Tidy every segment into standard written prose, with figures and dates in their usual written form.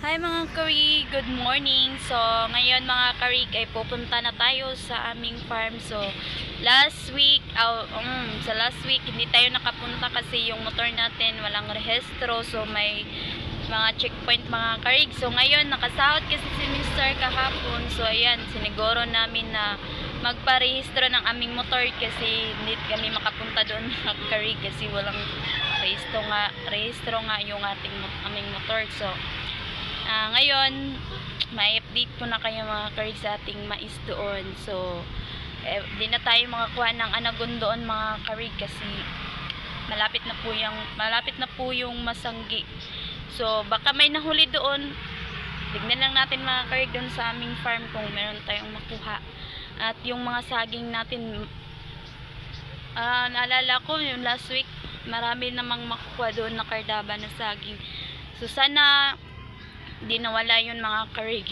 Hi mga karig, good morning. So, ngayon mga karig ay pupunta na tayo sa aming farm. So, sa last week hindi tayo nakapunta kasi yung motor natin walang rehistro. So, may mga checkpoint mga karig. So, ngayon nakasahod kasi si Mr. kahapon. So, ayan, siniguro namin na magparehistro ng aming motor kasi hindi kami makapunta doon mga karig kasi walang rehistro nga yung aming motor. So, ngayon, may update po na kayo mga karig sa ating mais doon. So, di na tayo makakuha ng anagon doon mga karig kasi malapit na po yung masanggi. So, baka may nahuli doon. Tignan lang natin mga karig doon sa aming farm kung meron tayong makuha. At yung mga saging natin, naalala ko yung last week, marami namang makuha doon na kardaba na saging. So, sana di nawala yun mga karig.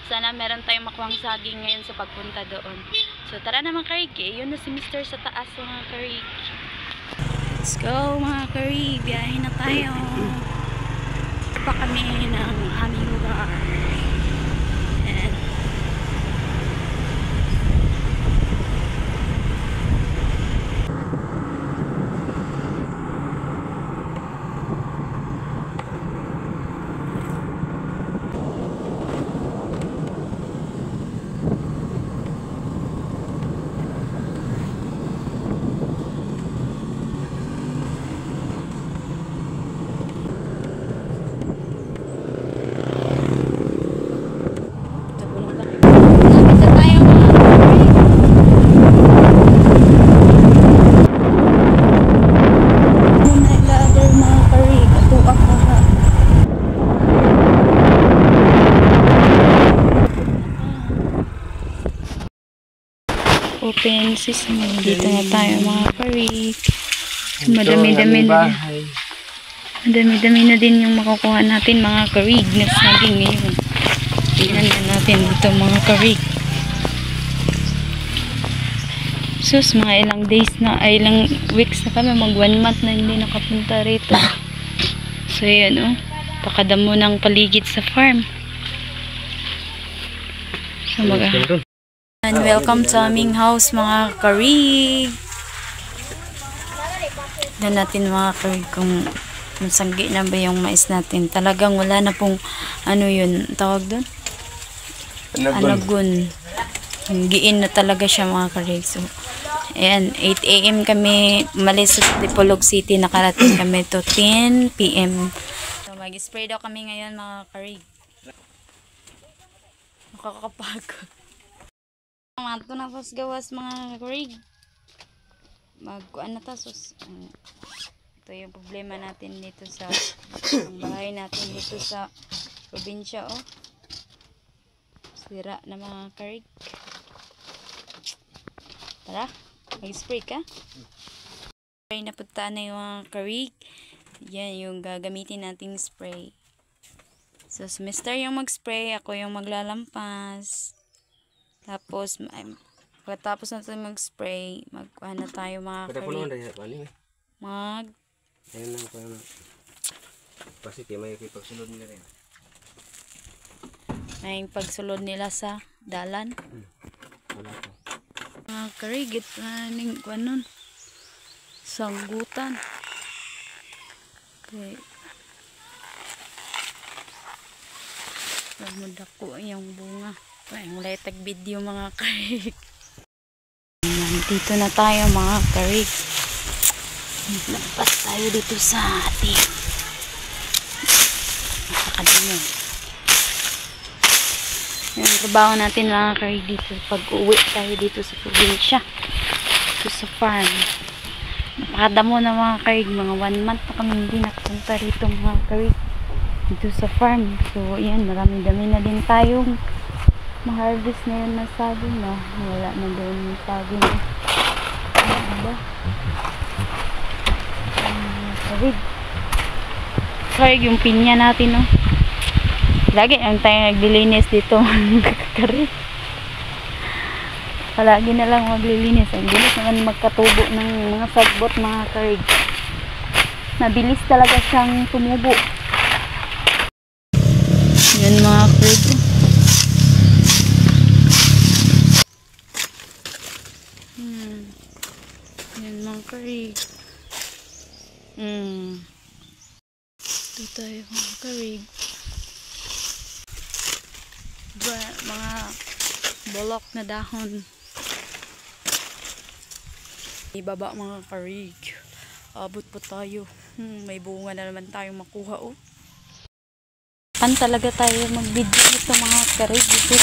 Sana meron tayong makuhang saging ngayon sa pagpunta doon. So tara na mga karig, yun na si Mr. sa taas mga karig. Let's go mga karig, biyahe na tayo pa kami ng aming lugar. Open sesame. Dito na tayo mga karig. Madami-dami na din yung makukuha natin mga karig na saging ngayon. Tingnan na natin dito mga karig. Sus, mga ilang days na, ilang weeks na kami, mag 1 month na hindi nakapunta rito. So yan pakadamo ng paligid sa farm. So and welcome sa aming house mga karig. Tignan natin mga karig kung masanggi na ba yung mais natin. Talagang wala na pong yun tawag doon? Anagon. Giin na talaga siya mga karig. So, ayan, 8 AM kami malis sa Dipolog City. Nakarating kami to 10 PM. So, mag-spray daw kami ngayon mga karig. Nakakapagod. Mato na tos gawas mga karig. Magkuan na tasos. Ito yung problema natin dito sa bahay natin dito sa probinsya sira na mga karig. Tara, mag-spray ka. Spray na punta na yung mga karig. Yan yung gagamitin nating spray. So si Mr. yung mag-spray, ako yung maglalampas. Tapos, pagkatapos natin mag-spray, magkuha na tayo mga karig. Ayun lang pa. Kasi may pagsunod nila rin. May pagsulod nila sa dalan. Wala po. Mga karig, ning kuanon. Sanggutan. Okay. Dako yung bunga. Mulai tag video mga karig. Dito na tayo mga karig. Lampas tayo dito sa ating nakakadino. Yung trabaho natin mga karig dito pag uwi tayo dito sa probinsya, dito sa farm. Napakadamo na mga karig, mga 1 month na kami hindi nakapunta rito mga karig dito sa farm. So yan, marami-dami na din tayong ma-harvest na yun na saging na. Wala na doon yung saging. Karig yung pinya natin lagi ang tayo naglilinis dito karig. Palagi na lang maglilinis. Ang bilis naman magkatubo ng mga sagbot mga karig. Mabilis talaga siyang tumubo. Yan mga karig. Yan mga karig. Ito tayo mga karig. Mga bulok na dahon. Ibaba mga karig. Abot po tayo. May bunga na naman tayong makuha oh. Pan talaga tayo mag-video nito mga karig. Ito.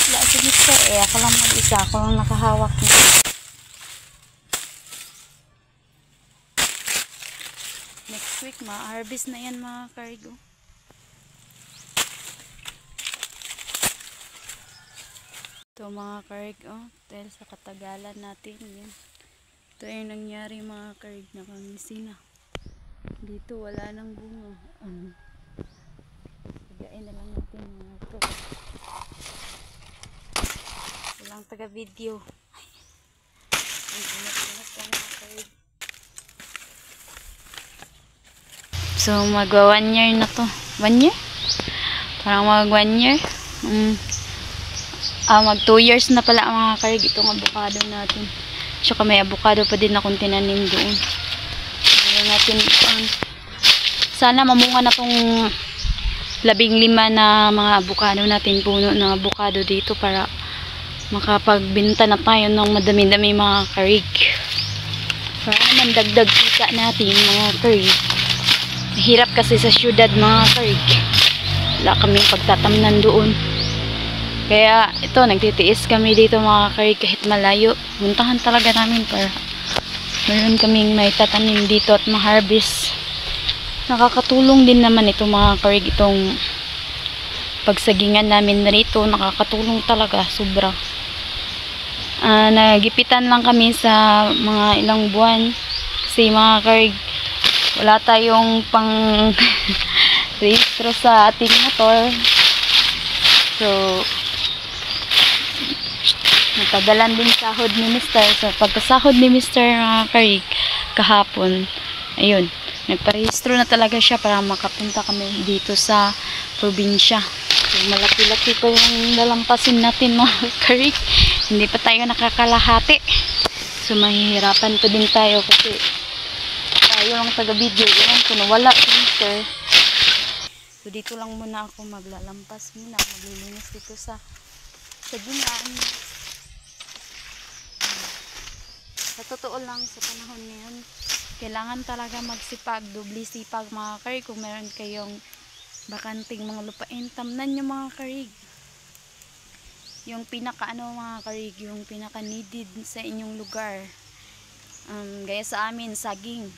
Wala si Mr. Ako lang mag-isa. Ako lang nakahawak nito. Next week ma-harvest na yan mga karig oh. Ito mga karig oh. Dahil sa katagalan natin yun. Ito yung nangyari mga karig na kangisina. Dito wala nang bunga. Tagain na lang natin mga karig. Walang taga-video. Ang inat-inat lang mga karig. So magwa 1 year na to. 1 year? Parang mag 1 year. Mag 2 years na pala mga karig itong avocado natin. Tsaka may avocado pa din akong tinanim doon. Natin, sana mamunga na tong 15 na mga avocado natin, puno ng avocado dito para makapagbenta na tayo ng madami-dami mga karig. Para naman dagdag kita natin mga karig. Mahirap kasi sa syudad mga karig. Wala kaming pagtatamnan doon. Kaya ito, nagtitiis kami dito mga karig kahit malayo. Puntahan talaga namin para meron kaming may tatanim dito at ma-harvest. Nakakatulong din naman ito mga karig, itong pagsagingan namin rito. Nakakatulong talaga, sobra. Nagipitan lang kami sa mga ilang buwan. Kasi mga karig, wala tayong pang rehistro sa ating motor. So, natagalan din sahod ni Mr. So, pagkasahod ni Mr. Karig kahapon, ayun, nagparehistro na talaga siya para makapunta kami dito sa probinsya. So, malaki-laki pa yung nalampasin natin mga Karig. Hindi pa tayo nakakalahati. So, mahihirapan pa din tayo kasi tayo lang taga-video. Yan, kung wala si Mr. So, dito lang muna ako maglalampas muna. Maglilinis dito sa ginaan. Sa totoo lang, sa panahon ngayon, kailangan talaga magsipag, doble sipag mga karig. Kung meron kayong bakanting mga lupain, tamnan nyo mga karig. Yung pinaka mga karig, yung pinaka needed sa inyong lugar. Gaya sa amin, saging.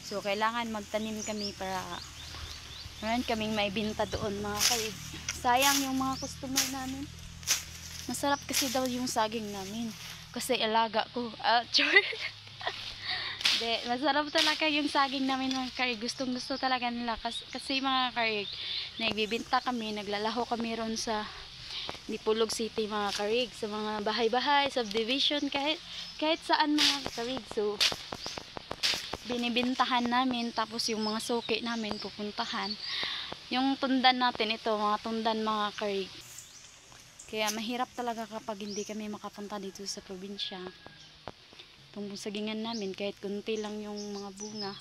So, kailangan magtanim kami para meron kaming maibinta doon mga karig. Sayang yung mga customer namin. Masarap kasi daw yung saging namin. Kasi alaga ko. Masarap talaga yung saging namin mga karig. Gustong gusto talaga nila. Kasi mga karig, nagbibinta kami, naglalaho kami ron sa Dipolog City mga karig. Sa mga bahay-bahay, subdivision, kahit saan mga karig. So, binibintahan namin. Tapos yung mga suki namin pupuntahan. Yung tundan natin ito, mga tundan mga karig. Kaya mahirap talaga kapag hindi kami makapunta dito sa probinsya. Itong sagingan namin, kahit kunti lang yung mga bunga,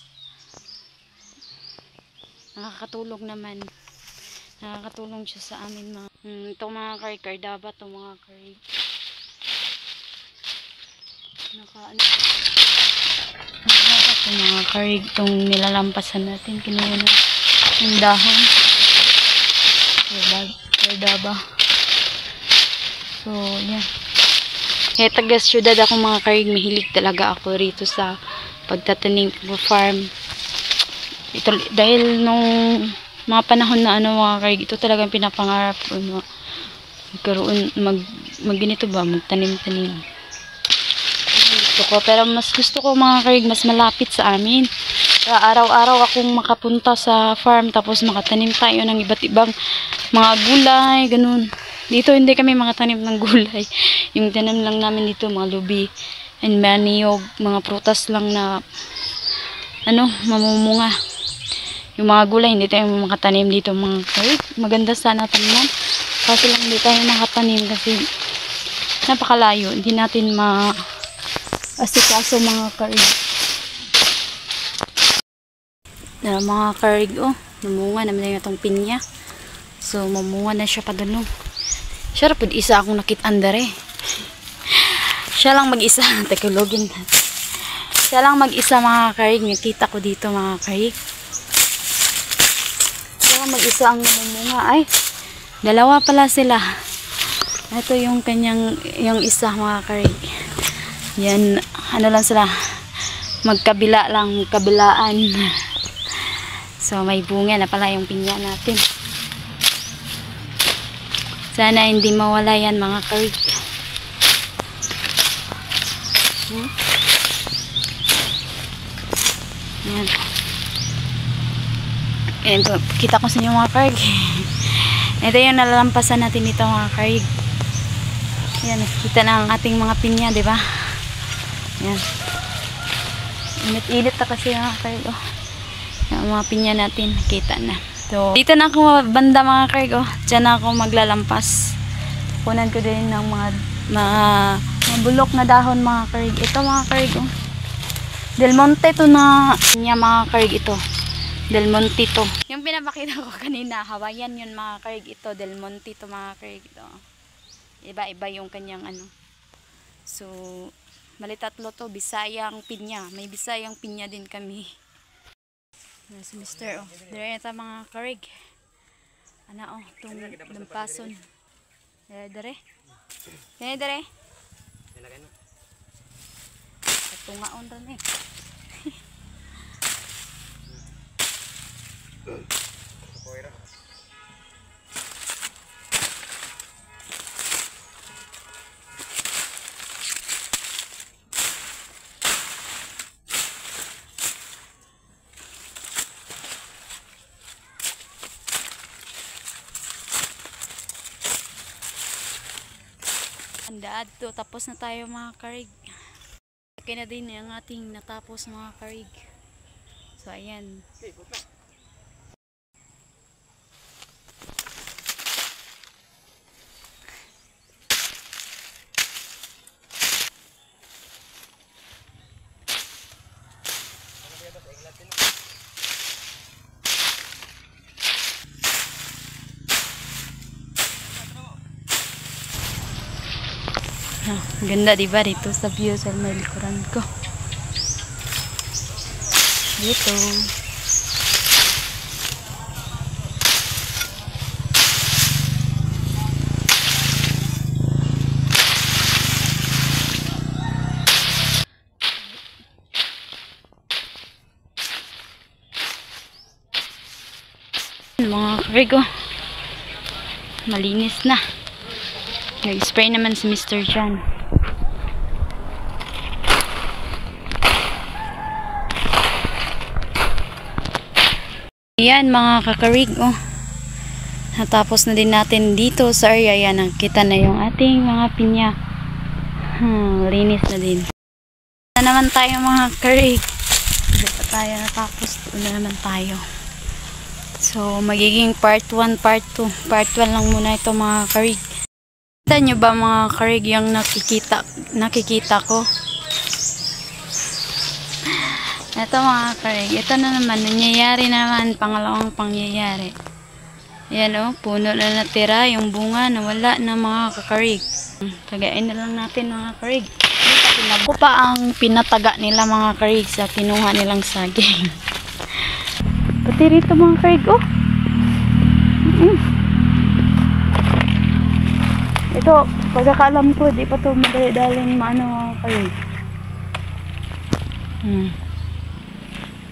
nakakatulong naman. Nakakatulong siya sa amin mga itong mga karig, kardaba itong mga karig. Kardaba itong mga karig, itong nilalampasan natin. Kinuha na yung dahon. Kardaba. So, yan. Kaya taga-syudad ako mga karig, mahilig talaga ako rito sa pagtatanim ng farm. Ito, dahil nung mga panahon na mga karig, ito talagang pinapangarap ko. Magkaroon, ganito ba, magtanim-tanim. Gusto ko, pero mas gusto ko mga karig, mas malapit sa amin. Araw-araw akong makapunta sa farm, tapos makatanim tayo ng iba't ibang mga gulay, ganun. Dito hindi kami makatanim ng gulay. Yung tanim lang namin dito, mga lubi and maniyog, mga prutas lang na mamumunga. yung mga gulay, hindi tayo makatanim dito mga karig. Maganda sana tanaman. Kaso lang hindi tayo nakatanim kasi napakalayo. Hindi natin asikaso mga karig. Na mga karig, oh, namunga naman na itong pinya. So, mamunga na siya padulong. Siya rapod isa akong nakit-andare. Siya lang mag-isa. Tagalogin na. Siya lang mag-isa mga karig. Nakita ko dito mga karig. Siya lang mag-isa ang namunga. Ay, dalawa pala sila. Ito yung kanyang, yung isa mga karig. Yan, ano lang sila. Magkabila lang, magkabilaan. So, may bunga na pala yung pinya natin. Sana hindi mawala yan mga karig. Yan. Ayan po, kita ko sa inyo mga karig. Ito yung nalalampasan natin dito mga karig. Yan, kita na ang ating mga pinya, diba? Yan. Init-init na kasi mga karig, oh. Yung mga pinya natin, kita na. So, dito na ako banda mga karig, oh. Diyan na ako maglalampas. Kunan ko din ng mga bulok na dahon mga karig. Ito mga karig, oh. Del Monte to na niya mga karig ito. Del Monte to. Yung pinapakita ko kanina, Hawaiian yun mga karig ito. Del Monte to mga karig ito. Iba-iba yung kanyang ano. So, malitatlo to. Bisayang pinya. May Bisayang pinya din kami. Si Mr. Oh. Dire ito mga karig. Ano oh, itong lampason. Dire. Dire. Tungaon rin eh. Andaad to. Tapos na tayo mga karig. Okay na din ang ating natapos mga karig. So ayan. Ganda diba dito sa view sa may likuran ko. Dito. Mga karig, malinis na. Nag-spray naman si Mr. John. Ayan mga kakarig, oh. Natapos na din natin dito sa area. Ayan, nakita na yung ating mga pinya. Linis na din. Na naman tayo mga kakarig. Hindi pa tayo natapos. Na naman tayo. So, magiging part 1, part 2. Part 1 lang muna ito mga kakarig. Kita nyo ba mga karig yung nakikita ko? Ito mga karig, ito na naman, nangyayari naman, pangalawang pangyayari. Ayan o, puno na natira, yung bunga nawala na mga kakarig. Tagain na lang natin mga karig. Ako pa ang pinataga nila mga karig sa kinuha nilang saging. Pati rito mga karig, oh. Ito, pagkakaalam ko, di pa ito madali-daling maano kayo.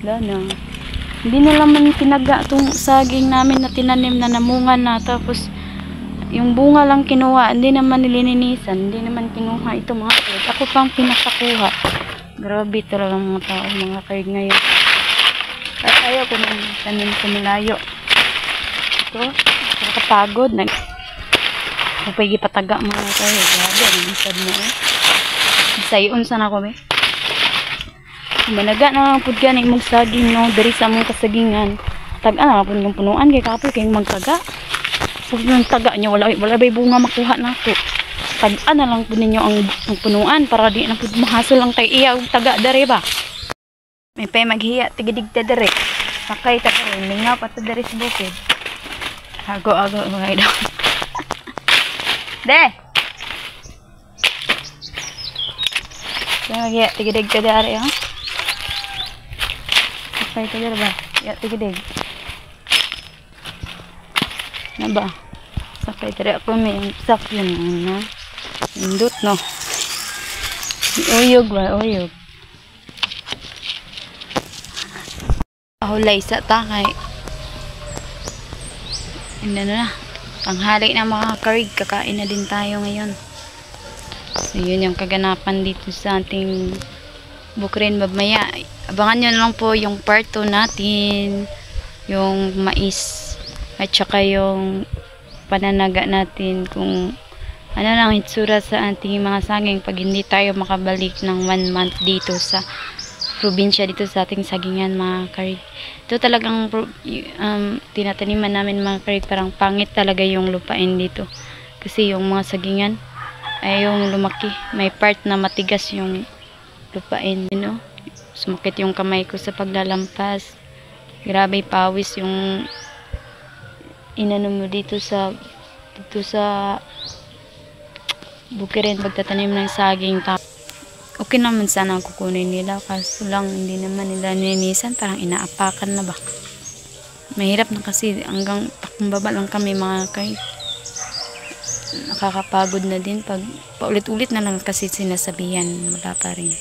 Wala na. Hindi na naman tinaga itong saging namin na tinanim na namunga na. Tapos, yung bunga lang kinuha. Hindi naman nilinisan. Hindi naman kinuha ito mga kayo. Ako pang pinakakuha. Grabe talaga mga tao, mga kayo ngayon. At ayaw ko nang tanim sa malayo. Ito, nakakapagod. Kapag ipataga mga kayo, grabe, nisad mo eh. Sayon sana ko eh. Managa na lang po gani mong saging no, dari sa mong kasagingan. Taga na po yung punuan kay kapoy kay magtaga. Pag yung taga niya wala bay bunga makuha nako. Taga na lang po ninyo ang punuan para di na po mahasol ang tay iya og taga dere ba. May pay maghiya tigidig ta dere. Sakay ta karon minga pa ta dere sa bukid. Ago mga idol. De. Maghiya tigidig ta dere ha. Sakay ta dere ba. Ya tigidig. Na ba? Sakay dere ako may sakyan na. Indot no. Uyog ba, uyog. Ahulay sa takay. Ano na. Tanghali na mga karig. Kakain na din tayo ngayon. So yun yung kaganapan dito sa ating bukrin babmaya. Abangan nyo lang po yung part 2 natin. Yung mais. At saka yung pananaga natin kung ano lang hitsura sa ating mga saging pag hindi tayo makabalik ng 1 month dito sa probinsya, dito sa ating sagingan mga karig. Ito talagang tinataniman namin mga karig, parang pangit talaga yung lupain dito kasi yung mga sagingan ay yung lumaki, may part na matigas yung lupain, you know? Sumakit yung kamay ko sa paglalampas, grabe pawis yung inano mo dito sa bukirin pagtatanim ng saging. Okay naman sana ang kukunin nila kaso lang hindi naman nila nilinisan, parang inaapakan na ba. Mahirap na kasi hanggang pakumbaba lang kami mga kay. Nakakapagod na din pag paulit-ulit na lang kasi sinasabihan, wala pa rin.